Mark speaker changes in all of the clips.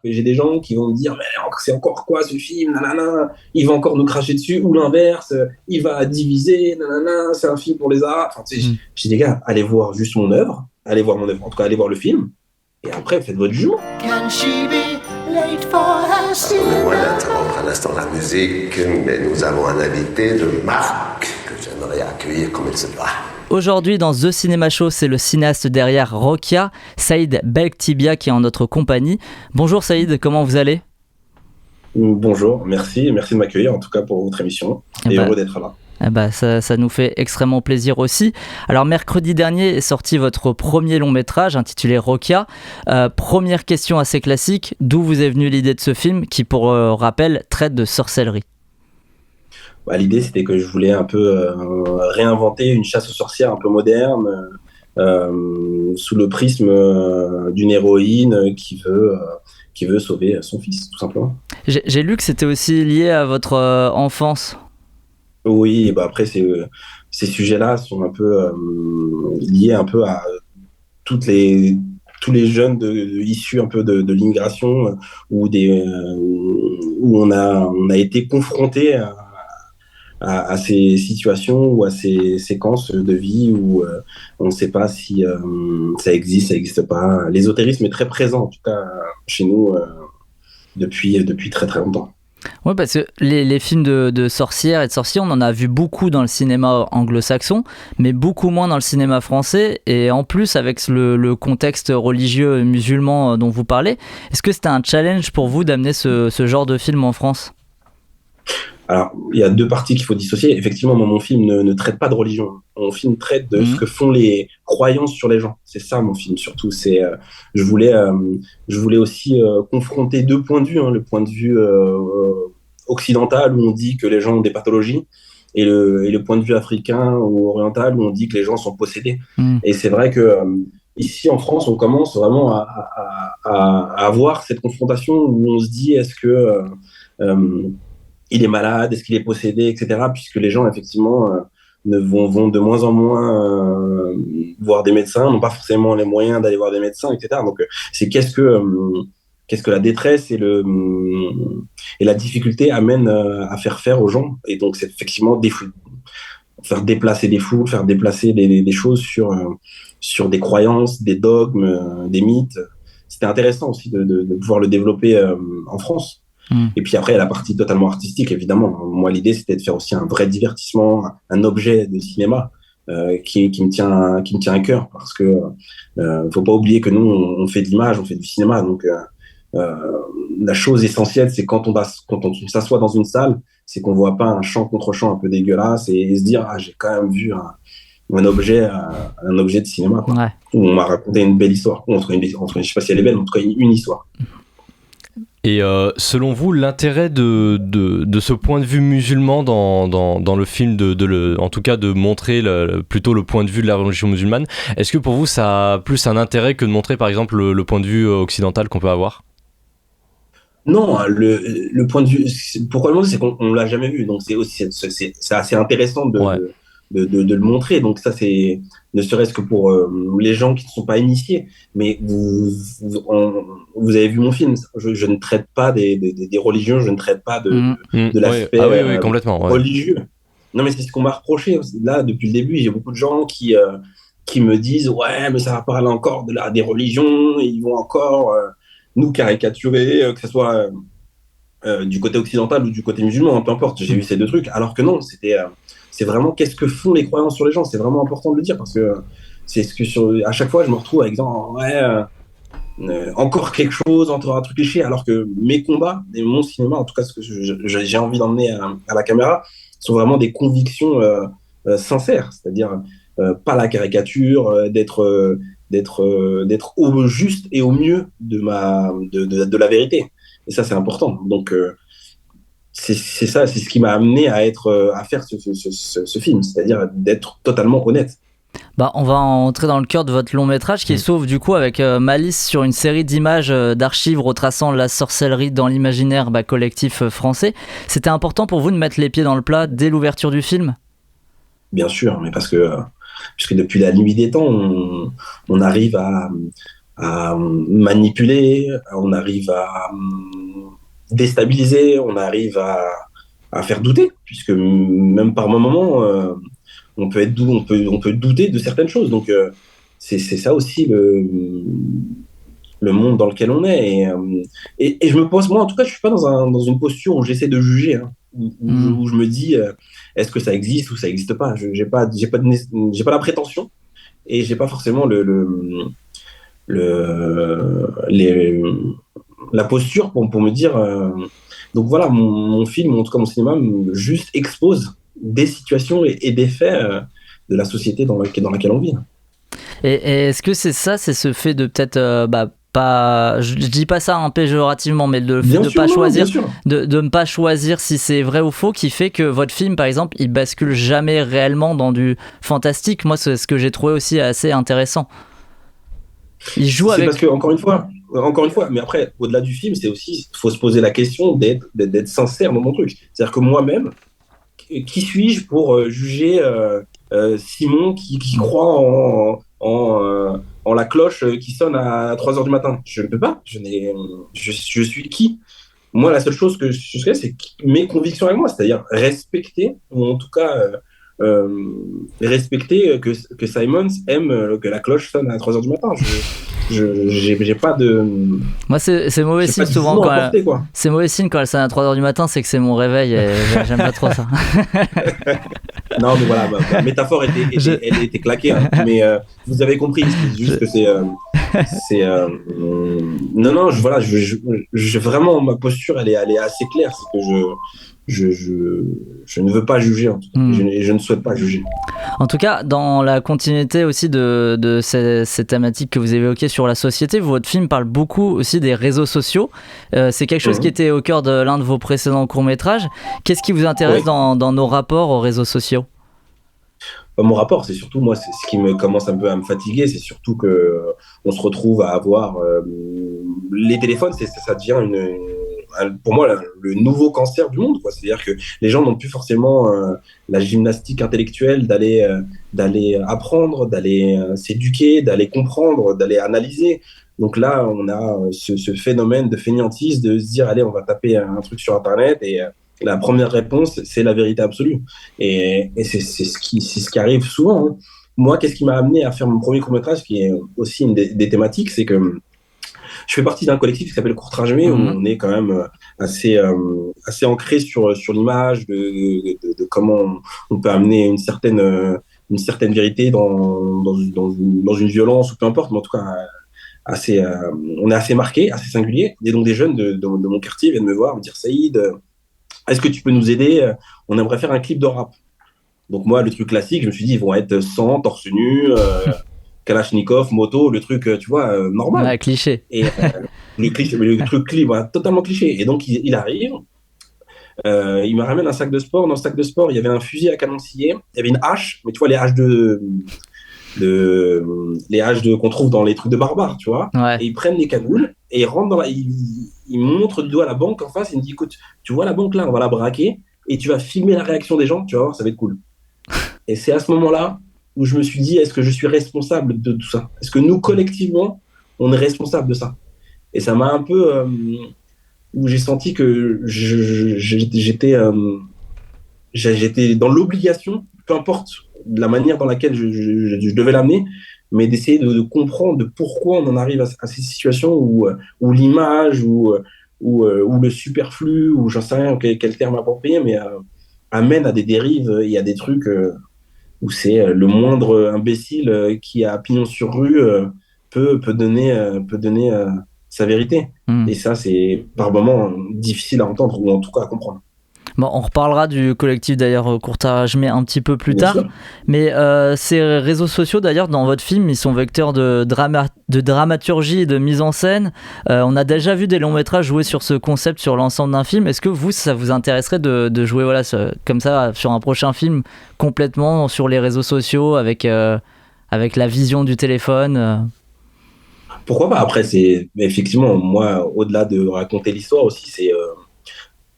Speaker 1: que j'ai des gens qui vont me dire mais c'est encore quoi ce film, nanana, il va encore nous cracher dessus, ou l'inverse, il va diviser, nanana, c'est un film pour les arabes. Enfin, tu sais, j'ai dit les gars, allez voir juste mon œuvre, en tout cas allez voir le film, et après faites votre jugement.
Speaker 2: Pardonnez-moi d'interrompre un instant la musique, mais nous avons un invité de marque que j'aimerais accueillir comme il se doit.
Speaker 3: Aujourd'hui dans The Cinema Show, c'est le cinéaste derrière Rokia, Saïd Belktibia, qui est en notre compagnie. Bonjour Saïd, comment vous allez ?
Speaker 1: Bonjour, merci de m'accueillir en tout cas pour votre émission, et heureux d'être là.
Speaker 3: Ça nous fait extrêmement plaisir aussi. Alors mercredi dernier est sorti votre premier long métrage intitulé Rokia. Première question assez classique, d'où vous est venue l'idée de ce film qui, pour rappel, traite de sorcellerie ?
Speaker 1: L'idée, c'était que je voulais un peu réinventer une chasse aux sorcières un peu moderne, sous le prisme d'une héroïne qui veut sauver son fils, tout simplement.
Speaker 3: J'ai lu que c'était aussi lié à votre enfance.
Speaker 1: Oui, après, ces sujets-là sont un peu liés un peu à tous les jeunes issus un peu de l'immigration, où on a été confrontés à ces situations ou à ces séquences de vie où on ne sait pas si ça existe pas. L'ésotérisme est très présent, en tout cas chez nous, depuis très très longtemps.
Speaker 3: Oui, parce que les films de sorcières et de sorciers, on en a vu beaucoup dans le cinéma anglo-saxon, mais beaucoup moins dans le cinéma français. Et en plus, avec le contexte religieux musulman dont vous parlez, est-ce que c'était un challenge pour vous d'amener ce genre de film en France ?
Speaker 1: Alors, il y a deux parties qu'il faut dissocier. Effectivement, mon film ne traite pas de religion. Mon film traite de ce que font les croyances sur les gens. C'est ça, mon film, surtout. Je voulais aussi confronter deux points de vue. Le point de vue occidental, où on dit que les gens ont des pathologies, et le point de vue africain ou oriental, où on dit que les gens sont possédés. Et c'est vrai que ici, en France, on commence vraiment à avoir cette confrontation où on se dit, est-ce que il est malade, est-ce qu'il est possédé, etc. Puisque les gens, effectivement, vont de moins en moins voir des médecins, n'ont pas forcément les moyens d'aller voir des médecins, etc. Donc, c'est qu'est-ce que la détresse et la difficulté amènent à faire aux gens. Et donc, c'est effectivement faire déplacer des foules, faire déplacer des choses sur des croyances, des dogmes, des mythes. C'était intéressant aussi de pouvoir le développer en France. Et puis après, il y a la partie totalement artistique, évidemment. Moi, l'idée, c'était de faire aussi un vrai divertissement, un objet de cinéma qui me tient à cœur, parce que faut pas oublier que nous, on fait de l'image, on fait du cinéma. Donc, la chose essentielle, c'est quand on s'assoit dans une salle, c'est qu'on voit pas un champ contre champ un peu dégueulasse et se dire j'ai quand même vu un objet de cinéma, quoi. Ouais. On m'a raconté une belle histoire. Je sais pas si elle est belle, mais en tout cas une histoire.
Speaker 4: Et selon vous, l'intérêt de ce point de vue musulman dans le film, en tout cas de montrer plutôt le point de vue de la religion musulmane, est-ce que pour vous ça a plus un intérêt que de montrer par exemple le point de vue occidental qu'on peut avoir ?
Speaker 1: Non, le point de vue, pourquoi le montrer, c'est qu'on l'a jamais vu, donc c'est assez intéressant de le montrer. Donc ça, c'est ne serait-ce que pour les gens qui ne sont pas initiés. Mais vous avez vu mon film. Je ne traite pas des religions, je ne traite pas de l'aspect
Speaker 4: complètement,
Speaker 1: religieux. Non, mais c'est ce qu'on m'a reproché. Là, depuis le début, j'ai beaucoup de gens qui me disent ouais, mais ça va parler encore des religions, et ils vont encore nous caricaturer, que ce soit du côté occidental ou du côté musulman, peu importe. J'ai eu ces deux trucs, alors que non, c'est vraiment qu'est-ce que font les croyances sur les gens. C'est vraiment important de le dire, parce que c'est ce que à chaque fois je me retrouve avec encore quelque chose, encore un truc cliché, alors que mes combats et mon cinéma, en tout cas ce que j'ai envie d'emmener à la caméra, sont vraiment des convictions sincères, c'est-à-dire pas la caricature, d'être au juste et au mieux de la vérité. Et ça, c'est important. Donc c'est ça, c'est ce qui m'a amené à faire ce film, c'est-à-dire d'être totalement honnête.
Speaker 3: On va entrer dans le cœur de votre long métrage qui s'ouvre du coup avec malice sur une série d'images d'archives retraçant la sorcellerie dans l'imaginaire collectif français. C'était important pour vous de mettre les pieds dans le plat dès l'ouverture du film ?
Speaker 1: Bien sûr, mais puisque depuis la nuit des temps, on arrive à manipuler, on arrive à déstabiliser, on arrive à faire douter, puisque même par moments, on peut douter de certaines choses. Donc, c'est ça aussi le monde dans lequel on est. Et je me pose, moi en tout cas, je suis pas dans une posture où j'essaie de juger, hein, où je me dis, est-ce que ça existe ou ça existe pas. J'ai pas la prétention et j'ai pas forcément les, la posture pour me dire. Donc voilà, mon film, en tout cas mon cinéma, juste expose des situations et des faits de la société dans laquelle on vit.
Speaker 3: Et est-ce que c'est ça, c'est ce fait de peut-être pas, je dis pas ça hein, péjorativement, mais le fait
Speaker 1: Bien
Speaker 3: de
Speaker 1: sûr,
Speaker 3: pas
Speaker 1: non,
Speaker 3: choisir,
Speaker 1: bien sûr.
Speaker 3: de ne pas choisir si c'est vrai ou faux, qui fait que votre film, par exemple, il bascule jamais réellement dans du fantastique. Moi, c'est ce que j'ai trouvé aussi assez intéressant. Il joue
Speaker 1: C'est
Speaker 3: avec.
Speaker 1: parce que, encore une fois, mais après, au-delà du film, c'est aussi, il faut se poser la question d'être sincère dans mon truc. C'est-à-dire que moi-même, qui suis-je pour juger Simon qui croit en la cloche qui sonne à 3 heures du matin? Je ne peux pas. Je suis qui? Moi, la seule chose que je sais, c'est mes convictions avec moi, c'est-à-dire respecter, ou en tout cas respecter que Simons aime que la cloche sonne à 3 heures du matin. J'ai pas de,
Speaker 3: Moi, c'est mauvais
Speaker 1: j'ai pas
Speaker 3: signe
Speaker 1: de
Speaker 3: souvent
Speaker 1: jugement à
Speaker 3: quand
Speaker 1: porter, quoi.
Speaker 3: c'est mauvais signe quand elle sonne à 3h du matin, c'est que c'est mon réveil et j'aime pas trop ça.
Speaker 1: Non, mais voilà, ma métaphore elle était claquée, hein. Mais vous avez compris, c'est juste que non, non, voilà, vraiment, ma posture, elle est assez claire, c'est que je ne veux pas juger, en tout cas. Je ne souhaite pas juger.
Speaker 3: En tout cas, dans la continuité aussi de ces thématiques que vous évoquez sur la société, votre film parle beaucoup aussi des réseaux sociaux. C'est quelque chose qui était au cœur de l'un de vos précédents courts-métrages. Qu'est-ce qui vous intéresse dans nos rapports aux réseaux sociaux ?
Speaker 1: Mon rapport, c'est surtout, moi, c'est ce qui me commence un peu à me fatiguer, c'est surtout que on se retrouve à avoir les téléphones, ça devient pour moi le nouveau cancer du monde, quoi. C'est-à-dire que les gens n'ont plus forcément la gymnastique intellectuelle d'aller apprendre, d'aller s'éduquer, d'aller comprendre, d'aller analyser. Donc là, on a ce phénomène de fainéantise, de se dire, allez, on va taper un truc sur Internet et la première réponse, c'est la vérité absolue. Et c'est ce qui arrive souvent, hein. Moi, qu'est-ce qui m'a amené à faire mon premier court-métrage, qui est aussi une des thématiques, c'est que je fais partie d'un collectif qui s'appelle Courtrage où on est quand même assez ancré sur l'image, de comment on peut amener une certaine vérité dans une violence, ou peu importe, mais en tout cas, on est assez marqué, assez singulier. Et donc, des jeunes de mon quartier viennent me voir, me dire, Saïd, est-ce que tu peux nous aider? On aimerait faire un clip de rap. Donc moi, le truc classique, je me suis dit, ils vont être 100, torse nu, Kalachnikov, moto, le truc, tu vois, normal.
Speaker 3: Ouais, cliché.
Speaker 1: Et le truc clip, voilà, totalement cliché. Et donc, il arrive, il me ramène un sac de sport. Dans le sac de sport, il y avait un fusil à canon scié, il y avait une hache, mais tu vois, les haches qu'on trouve dans les trucs de barbares, tu vois.
Speaker 3: Ouais.
Speaker 1: Et ils prennent les canoules et ils rentrent ils montrent du doigt la banque en face. Ils me disent, écoute, tu vois la banque là, on va la braquer et tu vas filmer la réaction des gens, tu vas voir, ça va être cool. Et c'est à ce moment-là où je me suis dit, est-ce que je suis responsable de tout ça? Est-ce que nous, collectivement, on est responsable de ça? Et ça m'a un peu... où j'ai senti que j'étais dans l'obligation, peu importe la manière dans laquelle je devais l'amener, mais d'essayer de comprendre de pourquoi on en arrive à ces situations où l'image, ou le superflu, ou j'en sais rien quel terme approprié, mais amène à des dérives et à des trucs où c'est le moindre imbécile qui a pignon sur rue peut donner sa vérité. Et ça, c'est par moments difficile à entendre, ou en tout cas à comprendre.
Speaker 3: Bon, on reparlera du collectif d'ailleurs Courtrage un petit peu plus tard. Mais ces réseaux sociaux d'ailleurs dans votre film, ils sont vecteurs de dramaturgie et de mise en scène. On a déjà vu des longs métrages jouer sur ce concept sur l'ensemble d'un film. Est-ce que ça vous intéresserait de jouer comme ça sur un prochain film complètement sur les réseaux sociaux avec la vision du téléphone
Speaker 1: Pourquoi pas? Après, effectivement, moi, au-delà de raconter l'histoire aussi, c'est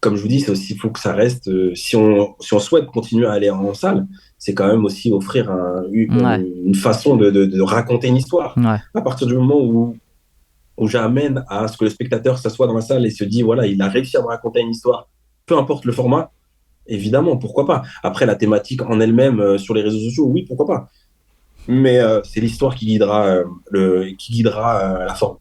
Speaker 1: comme je vous dis, c'est aussi, il faut que ça reste, si on souhaite continuer à aller en salle, c'est quand même aussi offrir une façon de raconter une histoire.
Speaker 3: Ouais.
Speaker 1: À partir du moment où où j'amène à ce que le spectateur s'assoit dans la salle et se dit, voilà, il a réussi à me raconter une histoire, peu importe le format, évidemment, pourquoi pas. Après, la thématique en elle-même sur les réseaux sociaux, oui, pourquoi pas. Mais c'est l'histoire qui guidera, la forme.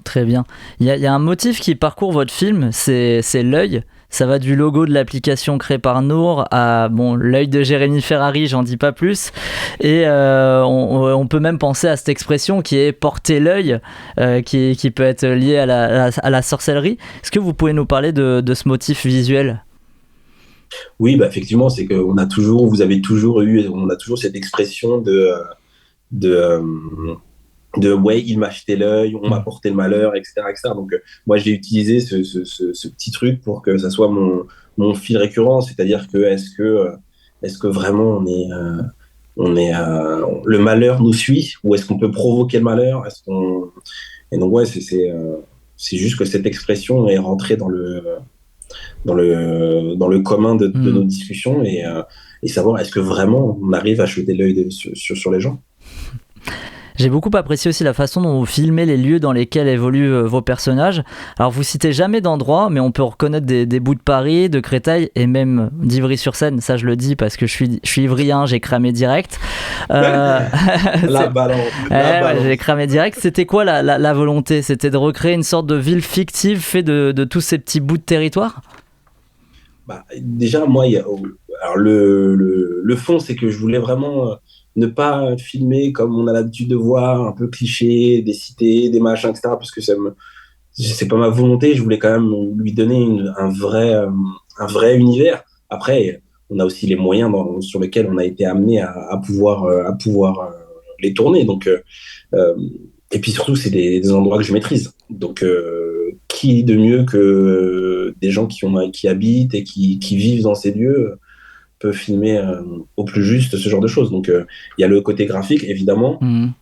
Speaker 3: Très bien. Il y a un motif qui parcourt votre film, c'est l'œil. Ça va du logo de l'application créée par Nour à l'œil de Jérémy Ferrari, j'en dis pas plus. Et on peut même penser à cette expression qui est porter l'œil, qui peut être liée à la sorcellerie. Est-ce que vous pouvez nous parler de ce motif visuel ?
Speaker 1: Oui, effectivement, c'est que on a toujours cette expression de ouais, il m'a acheté l'œil, on m'a porté le malheur, etc., etc. Donc, moi, j'ai utilisé ce petit truc pour que ça soit mon fil récurrent, c'est-à-dire que est-ce que vraiment le malheur nous suit, ou est-ce qu'on peut provoquer le malheur? Et donc, ouais, c'est juste que cette expression est rentrée dans le commun de nos discussions, et savoir est-ce que vraiment on arrive à jeter l'œil sur les gens.
Speaker 3: J'ai beaucoup apprécié aussi la façon dont vous filmez les lieux dans lesquels évoluent vos personnages. Alors vous citez jamais d'endroits, mais on peut reconnaître des bouts de Paris, de Créteil et même d'Ivry-sur-Seine. Ça je le dis parce que je suis ivrien, j'ai cramé direct.
Speaker 1: La balance.
Speaker 3: J'ai cramé direct. C'était quoi la volonté? C'était de recréer une sorte de ville fictive faite de tous ces petits bouts de territoire?
Speaker 1: Déjà, moi, alors le fond, c'est que je voulais vraiment ne pas filmer comme on a l'habitude de voir, un peu cliché, des cités, des machins, etc., parce que c'est pas ma volonté. Je voulais quand même lui donner un vrai univers. Après, on a aussi les moyens sur lesquels on a été amené à pouvoir les tourner. Donc, et puis surtout, c'est des endroits que je maîtrise. Donc, qui de mieux que des gens qui habitent et qui vivent dans ces lieux peut filmer au plus juste ce genre de choses. Donc, il y a le côté graphique, évidemment,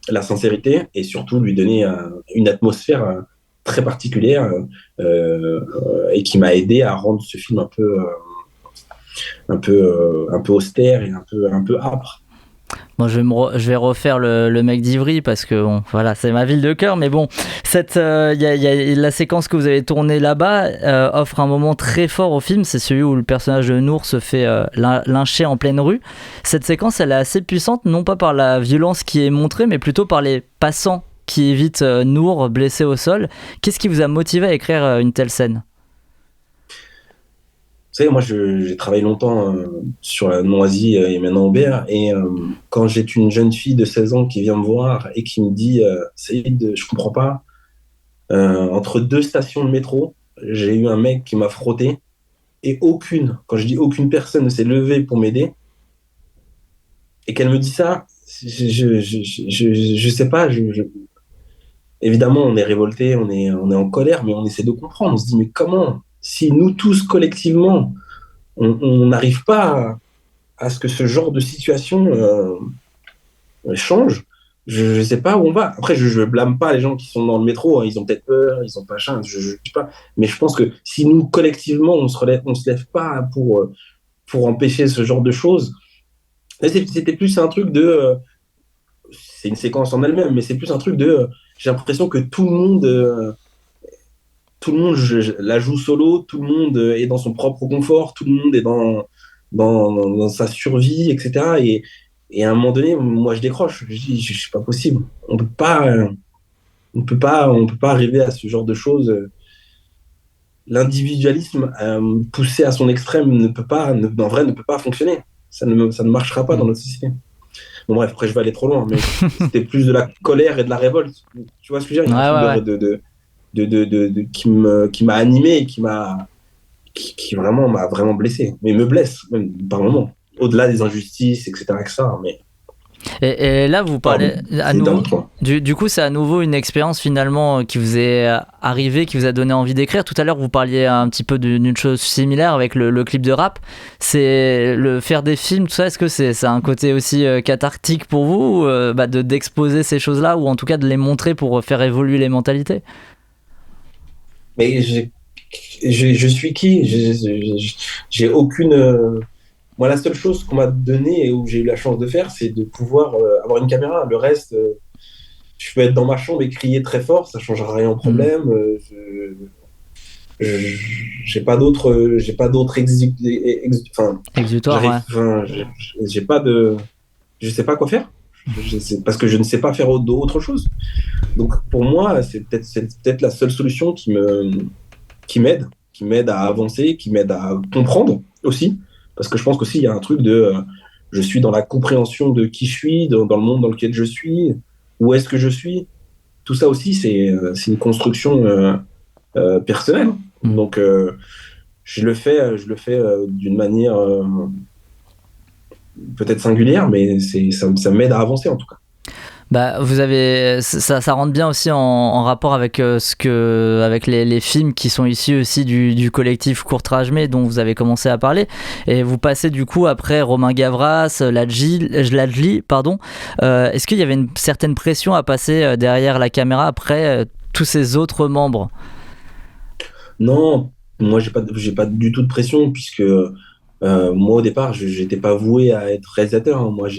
Speaker 1: la sincérité, et surtout lui donner une atmosphère très particulière et qui m'a aidé à rendre ce film un peu austère et un peu âpre.
Speaker 3: Moi, je vais refaire le mec d'Ivry parce que voilà, c'est ma ville de cœur. Mais bon, la séquence que vous avez tournée là-bas offre un moment très fort au film. C'est celui où le personnage de Nour se fait lyncher en pleine rue. Cette séquence, elle est assez puissante, non pas par la violence qui est montrée, mais plutôt par les passants qui évitent Nour blessé au sol. Qu'est-ce qui vous a motivé à écrire une telle scène ?
Speaker 1: Vous savez, moi, j'ai travaillé longtemps sur la Noisy et maintenant Aubert. Et quand j'ai une jeune fille de 16 ans qui vient me voir et qui me dit Saïd, je comprends pas, entre 2 stations de métro, j'ai eu un mec qui m'a frotté et quand je dis aucune personne ne s'est levée pour m'aider, et qu'elle me dit ça, je sais pas. Évidemment, on est révolté, on est en colère, mais on essaie de comprendre. On se dit, mais comment ? Si nous tous, collectivement, on n'arrive pas à ce que ce genre de situation change, je ne sais pas où on va. Après, je ne blâme pas les gens qui sont dans le métro, hein, ils ont peut-être peur, ils ont pas chance, je sais pas. Mais je pense que si nous, collectivement, on se lève pas pour empêcher ce genre de choses, c'était plus un truc c'est une séquence en elle-même, mais c'est plus un truc j'ai l'impression que tout le monde la joue solo, tout le monde est dans son propre confort, tout le monde est dans sa survie, etc. Et à un moment donné, moi je décroche, je dis, c'est pas possible. On peut pas arriver à ce genre de choses. L'individualisme poussé à son extrême ne peut pas fonctionner. Ça ne marchera pas dans notre société. Bon bref, après je vais aller trop loin, mais c'était plus de la colère et de la révolte. Tu vois ce que je veux dire? Qui m'a animé et qui vraiment m'a vraiment blessé, mais me blesse même par moments, au-delà des injustices, etc. Mais
Speaker 3: et là vous parlez à nouveau du coup c'est à nouveau une expérience finalement qui vous est arrivée, qui vous a donné envie d'écrire. Tout à l'heure vous parliez un petit peu d'une chose similaire avec le clip de rap. C'est faire des films, tout ça, est-ce que c'est un côté aussi cathartique pour vous d'exposer ces choses là, ou en tout cas de les montrer pour faire évoluer les mentalités?
Speaker 1: Mais je suis qui? J'ai aucune. Moi, la seule chose qu'on m'a donnée et où j'ai eu la chance de faire, c'est de pouvoir avoir une caméra. Le reste, je je peux être dans ma chambre et crier très fort, ça changera rien au problème. J'ai pas d'autre
Speaker 3: Exutoire, ouais.
Speaker 1: j'ai pas de, je sais pas quoi faire. Parce que je ne sais pas faire autre chose. Donc pour moi, c'est peut-être la seule solution qui m'aide à avancer, qui m'aide à comprendre aussi. Parce que je pense qu'aussi il y a un truc de, je suis dans la compréhension de qui je suis, dans le monde dans lequel je suis, où est-ce que je suis. Tout ça aussi, c'est une construction personnelle. Donc je le fais d'une manière peut-être singulière, mais ça m'aide à avancer en tout cas.
Speaker 3: Bah, vous avez ça rentre bien aussi en rapport avec avec les films qui sont issus aussi du collectif Courtrajmé dont vous avez commencé à parler, et vous passez du coup après Romain Gavras, Ladjli, pardon. Est-ce qu'il y avait une certaine pression à passer derrière la caméra après tous ces autres membres?
Speaker 1: Non, moi j'ai pas du tout de pression puisque moi au départ j'étais pas voué à être réalisateur, hein. Moi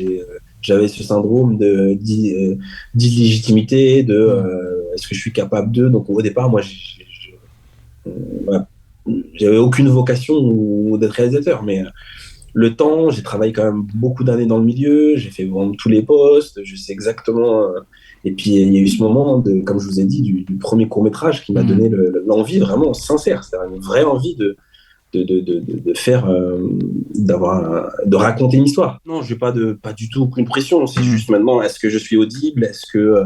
Speaker 1: j'avais ce syndrome d'illégitimité, est-ce que je suis capable de. Donc au départ moi voilà, j'avais aucune vocation d'être réalisateur, mais le temps, j'ai travaillé quand même beaucoup d'années dans le milieu, j'ai fait vraiment tous les postes, je sais exactement. Et puis il y a eu ce moment, comme je vous ai dit, du premier court-métrage qui m'a donné l'envie vraiment sincère, c'est-à-dire une vraie envie de faire, de raconter une histoire. Non, j'ai pas du tout aucune pression, c'est juste maintenant, est-ce que je suis audible, est-ce que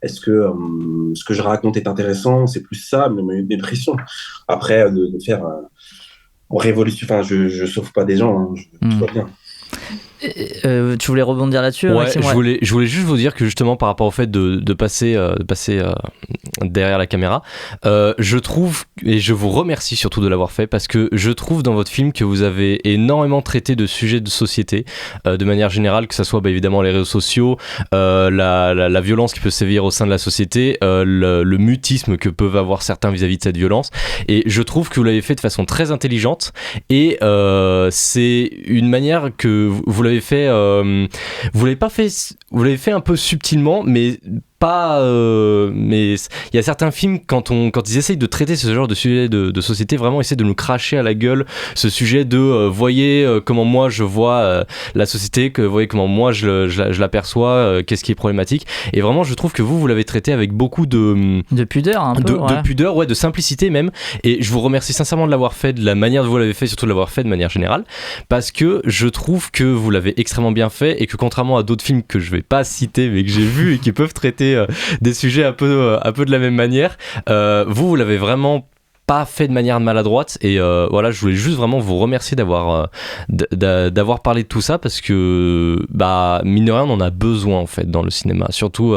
Speaker 1: ce que je raconte est intéressant, c'est plus ça, mes pressions. Après, de faire en révolution, enfin, je sauve pas des gens, hein, tout va bien.
Speaker 3: Tu voulais rebondir là-dessus,
Speaker 4: ouais,
Speaker 3: Maxime?
Speaker 4: Je voulais juste vous dire que justement par rapport au fait de passer derrière la caméra, je trouve, et je vous remercie surtout de l'avoir fait, parce que je trouve dans votre film que vous avez énormément traité de sujets de société de manière générale, que ce soit évidemment les réseaux sociaux, la violence qui peut sévir au sein de la société, le mutisme que peuvent avoir certains vis-à-vis de cette violence, et je trouve que vous l'avez fait de façon très intelligente, et c'est une manière que vous l'avez fait, vous l'avez fait un peu subtilement, mais pas mais il y a certains films quand ils essayent de traiter ce genre de sujet de société, vraiment essaient de nous cracher à la gueule ce sujet de voyez comment moi je vois la société, voyez comment moi je l'aperçois, qu'est-ce qui est problématique, et vraiment je trouve que vous l'avez traité avec beaucoup de
Speaker 3: pudeur, un peu,
Speaker 4: de pudeur, ouais, de simplicité même, et je vous remercie sincèrement de l'avoir fait, de la manière dont vous l'avez fait, surtout de l'avoir fait de manière générale, parce que je trouve que vous l'avez extrêmement bien fait, et que contrairement à d'autres films que je vais pas citer mais que j'ai vus et qui peuvent traiter des sujets un peu de la même manière, vous l'avez vraiment pas fait de manière maladroite, et voilà, je voulais juste vraiment vous remercier d'avoir parlé de tout ça, parce que mine de rien on en a besoin en fait dans le cinéma, surtout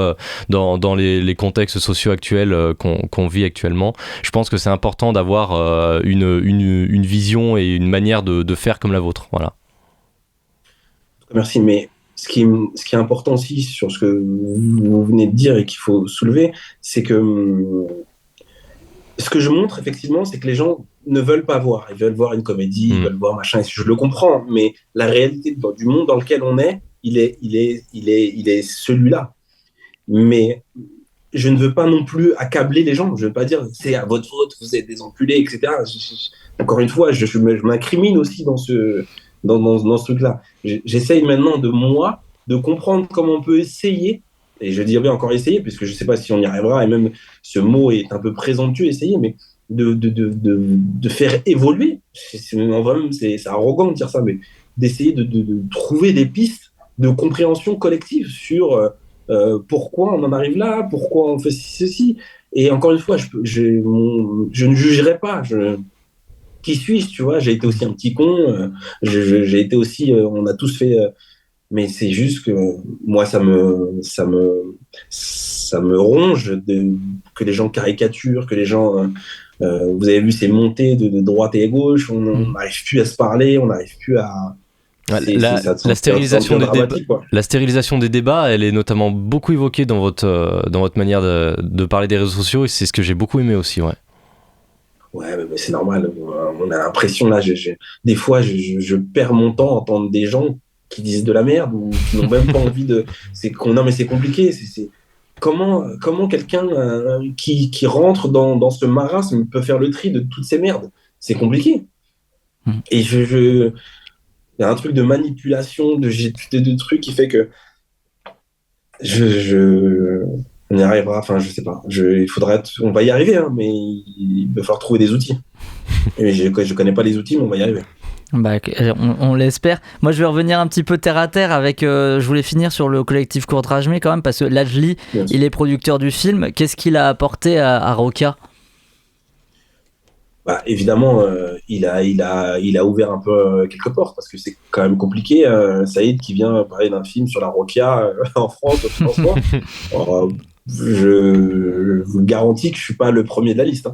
Speaker 4: dans les contextes sociaux actuels qu'on vit actuellement. Je pense que c'est important d'avoir une vision et une manière de faire comme la vôtre. Voilà.
Speaker 1: Merci, mais ce qui est important aussi sur ce que vous venez de dire et qu'il faut soulever, c'est que ce que je montre effectivement, c'est que les gens ne veulent pas voir. Ils veulent voir une comédie, ils veulent voir machin. Et je le comprends, mais la réalité du monde dans lequel on est, il est celui-là. Mais je ne veux pas non plus accabler les gens. Je ne veux pas dire c'est à votre faute, vous êtes des enculés, etc. Encore une fois, je m'incrimine aussi dans ce truc-là. J'essaye maintenant de comprendre comment on peut essayer, et je dis bien encore essayer, puisque je ne sais pas si on y arrivera, et même ce mot est un peu présomptueux, essayer, mais de faire évoluer. C'est arrogant de dire ça, mais d'essayer de trouver des pistes de compréhension collective sur pourquoi on en arrive là, pourquoi on fait ceci. Et encore une fois, je ne jugerai pas. Qui suis-je, tu vois? J'ai été aussi un petit con, j'ai été aussi, on a tous fait, mais c'est juste que moi ça me ronge que les gens caricaturent, que les gens, vous avez vu ces montées de droite et à gauche, on n'arrive plus à se parler, on n'arrive plus à.
Speaker 4: La stérilisation des débats, elle est notamment beaucoup évoquée dans votre manière de parler des réseaux sociaux, et c'est ce que j'ai beaucoup aimé aussi, ouais.
Speaker 1: Ouais, mais c'est normal. On a l'impression, là, des fois, je perds mon temps à entendre des gens qui disent de la merde ou qui n'ont même pas envie de. Non, mais c'est compliqué. comment quelqu'un qui rentre dans ce marasme peut faire le tri de toutes ces merdes? C'est compliqué. Et il y a un truc de manipulation, de trucs qui fait que on y arrivera. Enfin, je sais pas. On va y arriver, hein, mais il va falloir trouver des outils. Et je connais pas les outils, mais on va y arriver.
Speaker 3: Bah, on l'espère. Moi, je vais revenir un petit peu terre à terre avec. Je voulais finir sur le collectif Courtrajmé quand même, parce que Lajli, il est producteur du film. Qu'est-ce qu'il a apporté à Rokia?
Speaker 1: Bah, évidemment, il a ouvert un peu quelques portes parce que c'est quand même compliqué. Saïd qui vient parler d'un film sur la Rokia en France au financement. Alors, je vous garantis que je suis pas le premier de la liste, hein.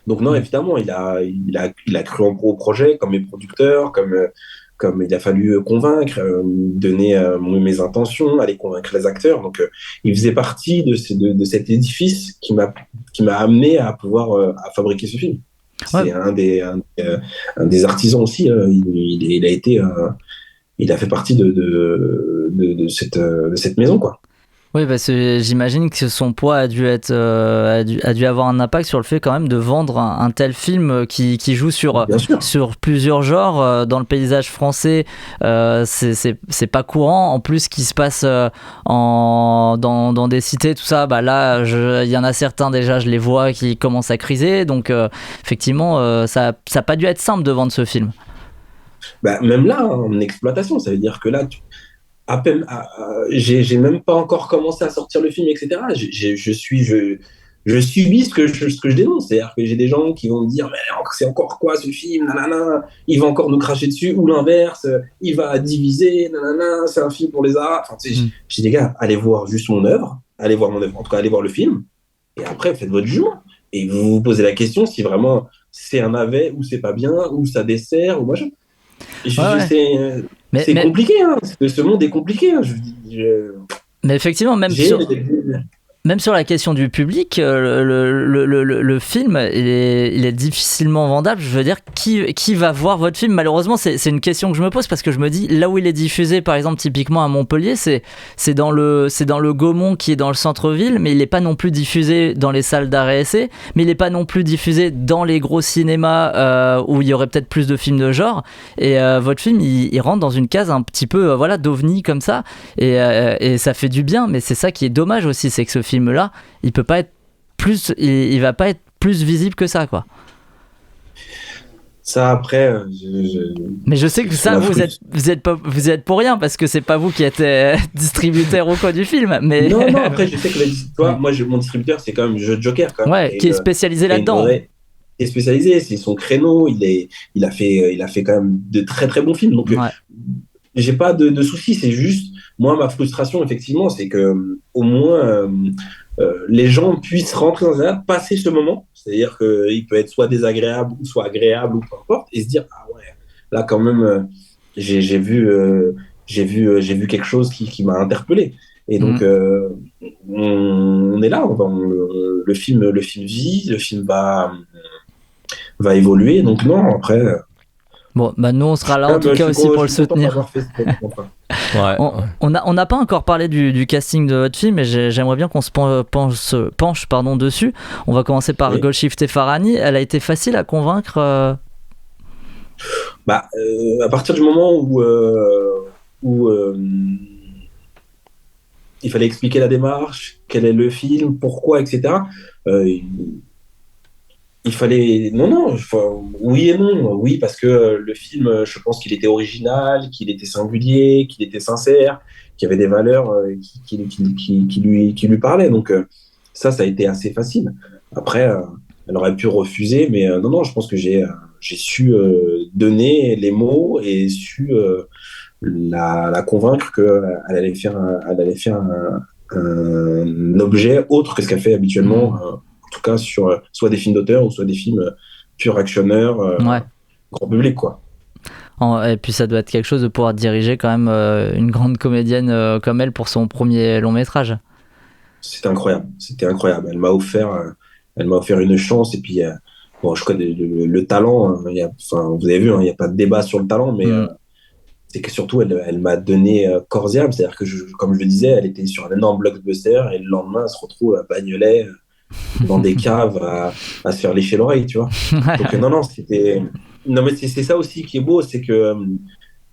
Speaker 1: Donc non, évidemment, il a cru en gros au projet, comme mes producteurs, comme il a fallu convaincre, donner mes intentions, aller convaincre les acteurs. Donc il faisait partie de cet édifice qui m'a amené à pouvoir à fabriquer ce film. C'est
Speaker 3: Ouais.
Speaker 1: un des artisans aussi. Il a fait partie de cette maison, quoi.
Speaker 3: Oui, parce que j'imagine que son poids a dû avoir un impact sur le fait quand même de vendre un tel film qui joue
Speaker 1: Bien sûr.
Speaker 3: sur plusieurs genres dans le paysage français. C'est pas courant. En plus, qui se passe dans des cités, tout ça. Bah là, il y en a certains déjà, je les vois qui commencent à criser. Donc effectivement, ça a pas dû être simple de vendre ce film.
Speaker 1: Bah, même là, hein, en exploitation, ça veut dire que là, à peine, j'ai même pas encore commencé à sortir le film, etc. Je subis ce que je dénonce. C'est-à-dire que j'ai des gens qui vont me dire, mais c'est encore quoi ce film, nanana, il va encore nous cracher dessus, ou l'inverse, il va diviser, nanana, c'est un film pour les arts. Enfin, tu sais, j'ai dit, les gars, allez voir juste mon œuvre, en tout cas, allez voir le film, et après, faites votre jugement. Et vous vous posez la question si vraiment c'est un navet, ou c'est pas bien, ou ça dessert, ou machin.
Speaker 3: Ouais.
Speaker 1: C'est compliqué, hein. Ce monde est compliqué, hein.
Speaker 3: Mais effectivement, même sur la question du public, le film, il est difficilement vendable. Je veux dire, qui va voir votre film? Malheureusement, c'est une question que je me pose parce que je me dis, là où il est diffusé, par exemple, typiquement à Montpellier, c'est dans le Gaumont qui est dans le centre-ville, mais il n'est pas non plus diffusé dans les salles d'art et essai, mais il n'est pas non plus diffusé dans les gros cinémas où il y aurait peut-être plus de films de genre. Et votre film, il rentre dans une case un petit peu voilà, d'ovni comme ça, et ça fait du bien, mais c'est ça qui est dommage aussi, c'est que ce film-là, il peut pas être plus, il va pas être plus visible que ça, quoi.
Speaker 1: Ça, après,
Speaker 3: Mais je sais que ça, vous êtes pour rien parce que c'est pas vous qui êtes distributeur ou quoi du film. Mais
Speaker 1: non, après, je sais que mon distributeur, c'est quand même Jeu de Joker, quand même.
Speaker 3: Ouais, qui est spécialisé là-dedans.
Speaker 1: Il est spécialisé, c'est son créneau. Il a fait quand même de très très bons films. Donc,
Speaker 3: Ouais.
Speaker 1: j'ai pas de soucis. C'est juste, moi, ma frustration, effectivement, c'est que au moins les gens puissent rentrer dans un passer ce moment. C'est-à-dire qu'il peut être soit désagréable, ou soit agréable, ou peu importe, et se dire, ah ouais, là, quand même, j'ai vu quelque chose qui m'a interpellé. Et donc, on est là. Le film vit, le film va évoluer. Donc, non, après.
Speaker 3: Bon, bah nous on sera là en tout cas aussi pour le soutenir.
Speaker 4: Ouais.
Speaker 3: On n'a pas encore parlé du casting de votre film, mais j'aimerais bien qu'on se penche dessus. On va commencer par Golshifteh Farahani. Elle a été facile à convaincre
Speaker 1: à partir du moment où il fallait expliquer la démarche, quel est le film, pourquoi, etc. Il fallait... oui et non. Oui, parce que le film, je pense qu'il était original, qu'il était singulier, qu'il était sincère, qu'il y avait des valeurs qui lui parlaient. Donc ça a été assez facile. Après, elle aurait pu refuser, mais non, je pense que j'ai su donner les mots et su la convaincre qu'elle allait faire un objet autre que ce qu'elle fait habituellement, en tout cas sur soit des films d'auteur ou soit des films pur actionneurs, grand public, quoi.
Speaker 3: Et puis ça doit être quelque chose de pouvoir diriger quand même une grande comédienne comme elle pour son premier long métrage.
Speaker 1: C'était incroyable. Elle m'a offert une chance, et puis bon, je connais le talent, vous avez vu, il n'y a pas de débat sur le talent, mais c'est que surtout, elle m'a donné corps et âme. C'est-à-dire que, comme je le disais, elle était sur un énorme blockbuster et le lendemain, elle se retrouve à Bagnolet, dans des caves, à se faire lécher l'oreille, tu vois. Donc, non, non, c'était. Non, mais c'est ça aussi qui est beau, c'est que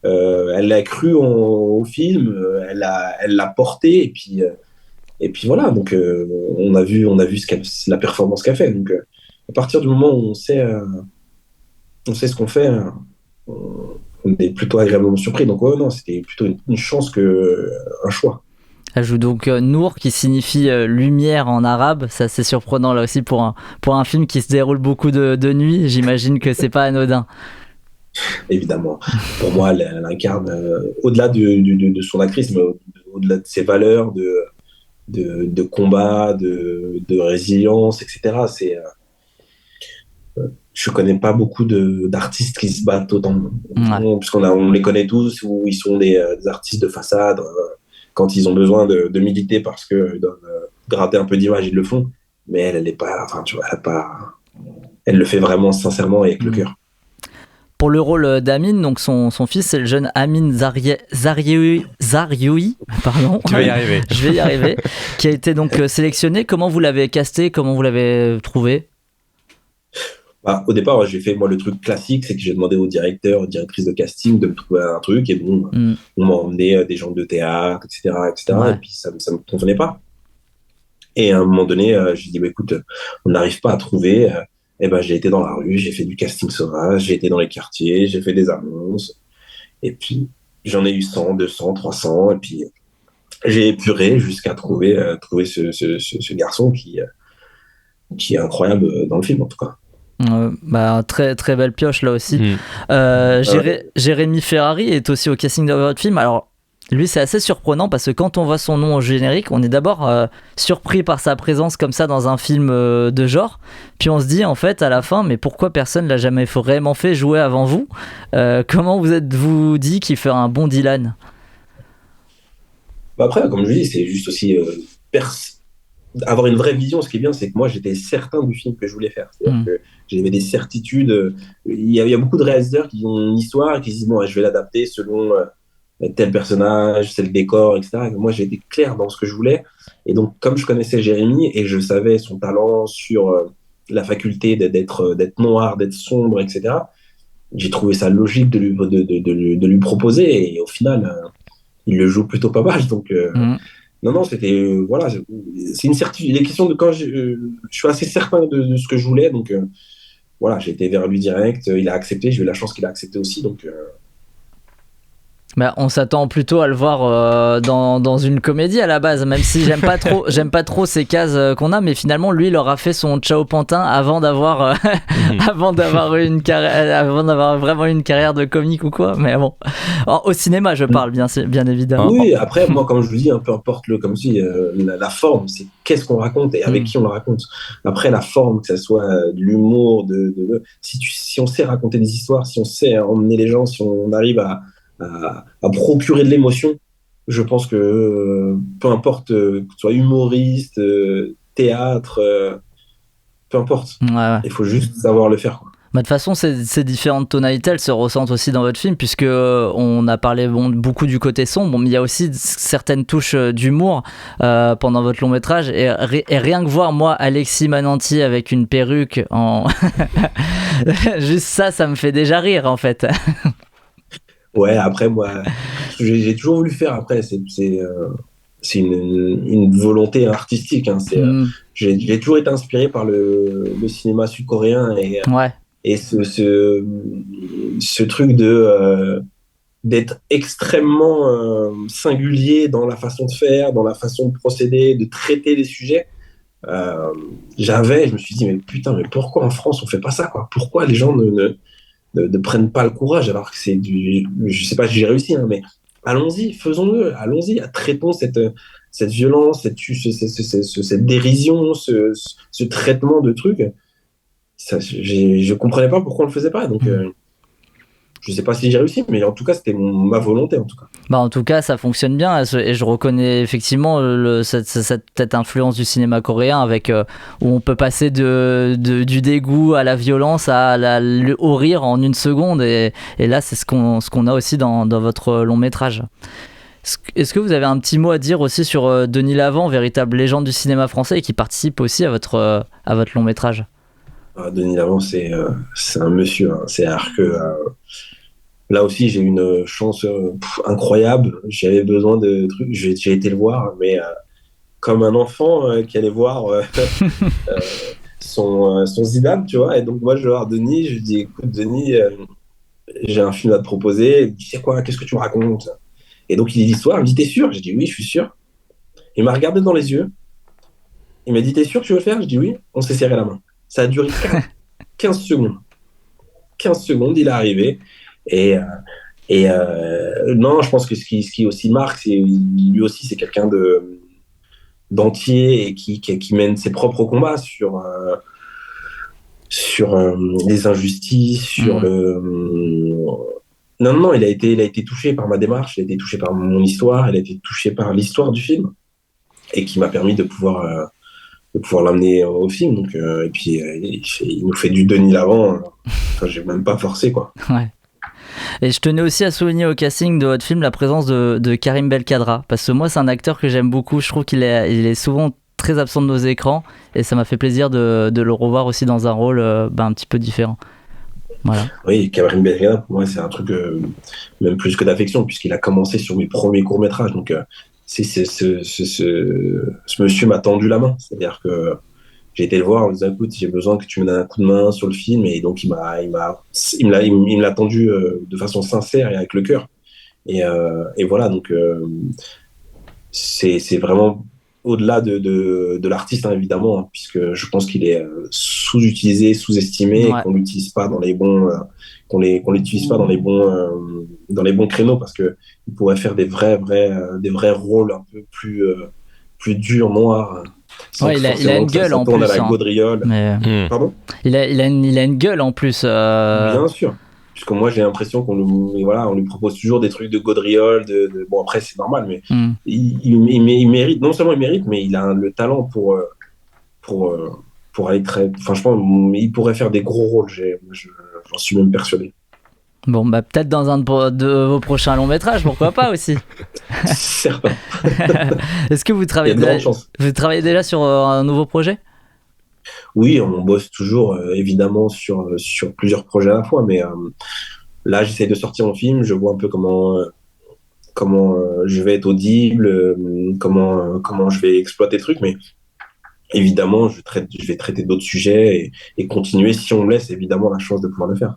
Speaker 1: elle a cru au film, elle l'a porté, et puis voilà. Donc, on a vu la performance qu'elle fait. Donc, à partir du moment où on sait ce qu'on fait, on est plutôt agréablement surpris. Donc, ouais, non, c'était plutôt une chance qu'un choix.
Speaker 3: Elle joue donc Nour, qui signifie lumière en arabe. C'est assez surprenant là aussi pour un film qui se déroule beaucoup de nuit. J'imagine que c'est pas anodin.
Speaker 1: Évidemment. Pour moi, elle incarne, au-delà de son actrice, mais au-delà de ses valeurs de combat, de résilience, etc. Je connais pas beaucoup d'artistes qui se battent autant.
Speaker 3: Ouais.
Speaker 1: On les connaît tous, où ils sont des artistes de façade. Quand ils ont besoin de militer parce qu'ils doivent gratter un peu d'image, ils le font. Mais elle est pas, enfin, tu vois, elle le fait vraiment sincèrement et avec le cœur.
Speaker 3: Pour le rôle d'Amin, donc son fils, c'est le jeune Amin Zarioui, pardon.
Speaker 4: Tu vas y arriver.
Speaker 3: Je vais y arriver. Qui a été donc sélectionné. Comment vous l'avez casté? Comment vous l'avez trouvé?
Speaker 1: Bah, au départ, j'ai fait moi le truc classique, c'est que j'ai demandé au directeur, aux directrices de casting de me trouver un truc, et bon, on m'a emmené des gens de théâtre, etc., etc.
Speaker 3: Ouais.
Speaker 1: Et puis ça me convenait pas. Et à un moment donné, j'ai dit, bah, écoute, on n'arrive pas à trouver. Et ben, j'ai été dans la rue, j'ai fait du casting sauvage, j'ai été dans les quartiers, j'ai fait des annonces. Et puis, j'en ai eu 100, 200, 300. Et puis, j'ai épuré jusqu'à trouver ce garçon qui est incroyable dans le film, en tout cas.
Speaker 3: Bah, très, très belle pioche là aussi.
Speaker 1: Ouais.
Speaker 3: Jérémy Ferrari est aussi au casting de votre film. Alors, lui, c'est assez surprenant parce que quand on voit son nom au générique, on est d'abord surpris par sa présence comme ça dans un film de genre. Puis on se dit en fait à la fin, mais pourquoi personne l'a jamais vraiment fait jouer avant vous? Comment vous êtes-vous dit qu'il ferait un bon Dylan?
Speaker 1: Bah après, comme je dis, c'est juste aussi avoir une vraie vision. Ce qui est bien, c'est que moi, j'étais certain du film que je voulais faire. C'est-à-dire que j'avais des certitudes. Il y a beaucoup de réalisateurs qui ont une histoire et qui se disent, bon, je vais l'adapter selon tel personnage, c'est le décor, etc. Et moi, j'ai été clair dans ce que je voulais. Et donc, comme je connaissais Jérémy et je savais son talent sur la faculté d'être noir, d'être sombre, etc., j'ai trouvé ça logique de lui proposer. Et au final, il le joue plutôt pas mal. Donc, non, non, c'était. Voilà, c'est une certitude. Les questions de quand je suis assez certain de ce que je voulais. Donc, voilà, j'ai été vers lui direct. Il a accepté. J'ai eu la chance qu'il a accepté aussi. Donc,
Speaker 3: Bah, on s'attend plutôt à le voir dans une comédie à la base, même si j'aime pas trop ces cases qu'on a, mais finalement lui il aura fait son Ciao Pantin avant d'avoir avant d'avoir vraiment une carrière de comique ou quoi. Mais bon, au cinéma je parle bien évidemment.
Speaker 1: oui, après, moi, comme je vous dis, peu importe comme si la forme, c'est qu'est-ce qu'on raconte et avec qui on la raconte. Après, la forme, que ça soit de l'humour, si on sait raconter des histoires, si on sait emmener les gens, si on arrive à procurer de l'émotion, je pense que peu importe que tu sois humoriste, théâtre, peu importe.
Speaker 3: Ouais.
Speaker 1: Il faut juste savoir le faire, quoi.
Speaker 3: Bah, de toute façon, ces différentes tonalités, elles se ressentent aussi dans votre film, puisque on a parlé beaucoup du côté sombre, mais il y a aussi certaines touches d'humour pendant votre long métrage. Et rien que voir, moi, Alexis Mananti avec une perruque, juste ça me fait déjà rire, en fait.
Speaker 1: Ouais, après, moi, j'ai toujours voulu faire. Après, c'est une volonté artistique, hein. J'ai toujours été inspiré par le cinéma sud-coréen
Speaker 3: Ouais.
Speaker 1: et ce truc d'être extrêmement singulier dans la façon de faire, dans la façon de procéder, de traiter les sujets. Je me suis dit, mais putain, mais pourquoi en France on fait pas ça, quoi? Pourquoi les gens ne prennent pas le courage alors que je sais pas si j'ai réussi, hein, mais allons-y, faisons-le, allons-y, traitons cette violence, cette dérision, ce traitement de trucs. Ça, je comprenais pas pourquoi on le faisait pas. Donc, Je sais pas si j'ai réussi, mais en tout cas, c'était ma volonté, en tout cas.
Speaker 3: Bah en tout cas, ça fonctionne bien et je reconnais effectivement cette influence du cinéma coréen avec où on peut passer du dégoût à la violence au rire en une seconde et là c'est ce qu'on a aussi dans votre long métrage. Est-ce que vous avez un petit mot à dire aussi sur Denis Lavant, véritable légende du cinéma français et qui participe aussi à votre long métrage?
Speaker 1: Denis Lavant, c'est un monsieur, hein. C'est-à-dire que là aussi, j'ai eu une chance incroyable. J'avais besoin de trucs. J'ai été le voir, mais comme un enfant qui allait voir son Zidane, tu vois. Et donc, moi, je vais voir Denis. Je lui dis, écoute, Denis, j'ai un film à te proposer. Il me dit, c'est quoi? Qu'est-ce que tu me racontes? Et donc, il dit l'histoire. Il me dit, t'es sûr? J'ai dit, oui, je suis sûr. Il m'a regardé dans les yeux. Il m'a dit, t'es sûr que tu veux le faire? Je dis, oui. On s'est serré la main. Ça a duré 15 secondes. 15 secondes, il est arrivé. Non, je pense que ce qui aussi marque, c'est lui aussi, c'est quelqu'un d'entier et qui mène ses propres combats sur les injustices, sur non, il a été touché par ma démarche, il a été touché par mon histoire, il a été touché par l'histoire du film et qui m'a permis de pouvoir l'amener au film. Donc, et puis, il nous fait du Denis Lavant. Enfin, j'ai même pas forcé, quoi.
Speaker 3: Ouais. Et je tenais aussi à souligner au casting de votre film la présence de Karim Belkadra, parce que moi c'est un acteur que j'aime beaucoup, je trouve qu'il est souvent très absent de nos écrans et ça m'a fait plaisir de le revoir aussi dans un rôle un petit peu différent. Voilà.
Speaker 1: Oui, Karim Belkadra, pour moi c'est un truc même plus que d'affection, puisqu'il a commencé sur mes premiers courts-métrages, donc ce monsieur m'a tendu la main, c'est-à-dire que j'ai été le voir en lui disant, écoute, j'ai besoin que tu me donnes un coup de main sur le film. Et donc, il me l'a tendu de façon sincère et avec le cœur. Et voilà, donc, c'est vraiment au-delà de l'artiste, hein, évidemment, hein, puisque je pense qu'il est sous-utilisé, sous-estimé,
Speaker 3: Ouais.
Speaker 1: et qu'on l'utilise pas dans les bons, qu'on l'utilise pas dans les bons créneaux, parce que il pourrait faire des vrais rôles un peu plus durs, noirs.
Speaker 3: Ouais, il a une gueule en plus.
Speaker 1: À la gaudriole.
Speaker 3: Mais...
Speaker 1: Pardon?
Speaker 3: Il a une gueule en plus.
Speaker 1: Bien sûr. Puisque moi, j'ai l'impression qu'on lui propose toujours des trucs de gaudriole. Bon, après, c'est normal, mais il mérite, non seulement il mérite, mais il a le talent pour aller très. Enfin, je pense il pourrait faire des gros rôles. J'en suis même persuadé.
Speaker 3: Bon, bah peut-être dans un de vos prochains longs métrages, pourquoi pas aussi.
Speaker 1: Certain.
Speaker 3: Est-ce que vous travaillez déjà sur un nouveau projet?
Speaker 1: Oui, on bosse toujours évidemment sur plusieurs projets à la fois, mais là j'essaie de sortir mon film, je vois un peu comment je vais être audible, comment je vais exploiter le truc, mais évidemment je vais traiter d'autres sujets et continuer, si on me laisse évidemment la chance de pouvoir le faire.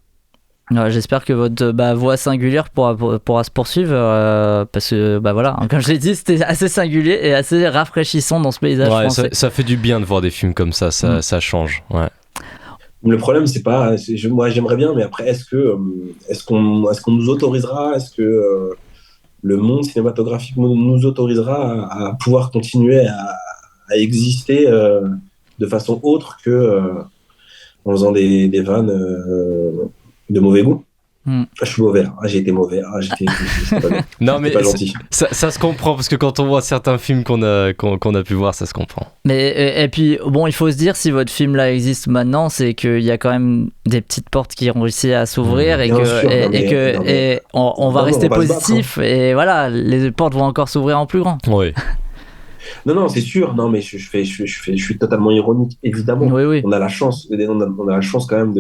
Speaker 3: Ouais, j'espère que votre voix singulière pourra se poursuivre parce que voilà, comme je l'ai dit, c'était assez singulier et assez rafraîchissant dans ce paysage français.
Speaker 4: Ça fait du bien de voir des films comme ça ça change. Ouais.
Speaker 1: Le problème, c'est pas, moi j'aimerais bien, mais après est-ce qu'on nous autorisera, est-ce que le monde cinématographique nous autorisera à pouvoir continuer à exister de façon autre que en faisant des vannes de mauvais goût. Je suis mauvais. J'ai été mauvais.
Speaker 4: Non, mais
Speaker 1: pas gentil.
Speaker 4: Ça se comprend parce que quand on voit certains films qu'on a pu voir, ça se comprend.
Speaker 3: Mais et puis bon, il faut se dire, si votre film là existe maintenant, c'est qu'il y a quand même des petites portes qui ont réussi à s'ouvrir et on va rester positif, hein. Et voilà, les portes vont encore s'ouvrir en plus grand.
Speaker 4: Oui.
Speaker 1: Non, c'est sûr. Non, mais je suis totalement ironique, évidemment.
Speaker 3: Oui.
Speaker 1: On a la chance quand même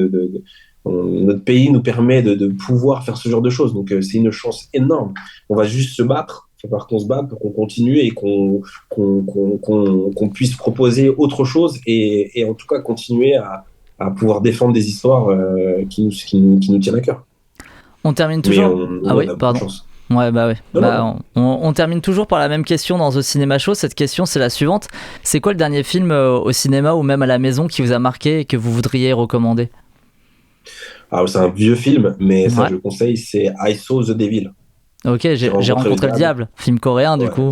Speaker 1: notre pays nous permet de pouvoir faire ce genre de choses. Donc, c'est une chance énorme. On va juste se battre. Il va falloir qu'on se batte pour qu'on continue et qu'on puisse proposer autre chose et en tout cas continuer à pouvoir défendre des histoires qui nous tiennent à cœur.
Speaker 3: On termine toujours. Pardon. Ouais, on termine toujours par la même question dans The Cinema Show. Cette question, c'est la suivante. C'est quoi le dernier film au cinéma ou même à la maison qui vous a marqué et que vous voudriez recommander?
Speaker 1: Alors, c'est un vieux film, mais ça, je le conseille, c'est I Saw the Devil.
Speaker 3: Ok, j'ai rencontré le diable. Film coréen, du coup.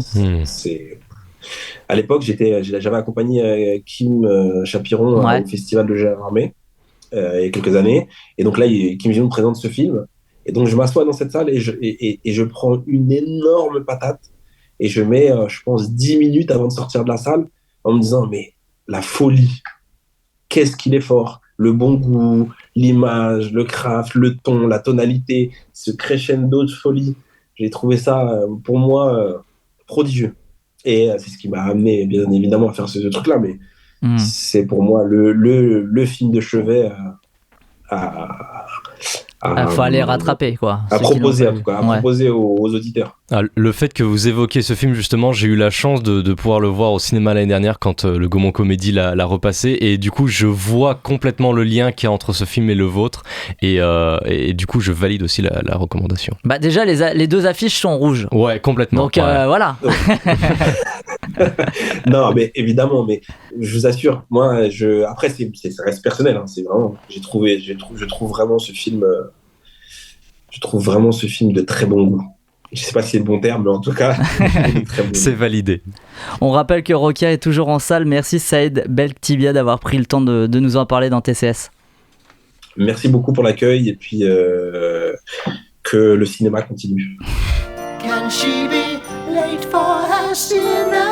Speaker 1: À l'époque, j'avais accompagné Kim Chapiron au Festival de Gérardmer il y a quelques années. Et donc là, Kim Jong présente ce film. Et donc, je m'assois dans cette salle et je prends une énorme patate et je mets, je pense, 10 minutes avant de sortir de la salle en me disant, mais la folie, qu'est-ce qu'il est fort, le bon goût, l'image, le craft, le ton, la tonalité, ce crescendo de folie. J'ai trouvé ça, pour moi, prodigieux. Et c'est ce qui m'a amené, bien évidemment, à faire ce truc-là, mais c'est pour moi le film de chevet
Speaker 3: faut aller rattraper, quoi.
Speaker 1: À proposer aux auditeurs.
Speaker 4: Ah, le fait que vous évoquiez ce film, justement, j'ai eu la chance de pouvoir le voir au cinéma l'année dernière quand le Gaumont Comédie l'a repassé, et du coup je vois complètement le lien qu'il y a entre ce film et le vôtre, et du coup je valide aussi la recommandation.
Speaker 3: Bah déjà les deux affiches sont rouges.
Speaker 4: Ouais, complètement.
Speaker 3: Donc voilà.
Speaker 1: Non, mais évidemment, mais je vous assure, moi, après ça reste personnel, hein, c'est vraiment, je trouve vraiment ce film, je trouve vraiment ce film de très bon goût. Je sais pas si c'est le bon terme, mais en tout cas, très bon.
Speaker 4: C'est validé.
Speaker 3: On rappelle que Rokia est toujours en salle. Merci Saïd Belktibia d'avoir pris le temps de nous en parler dans TCS.
Speaker 1: Merci beaucoup pour l'accueil et puis que le cinéma continue.
Speaker 5: Can she be late for her dinner?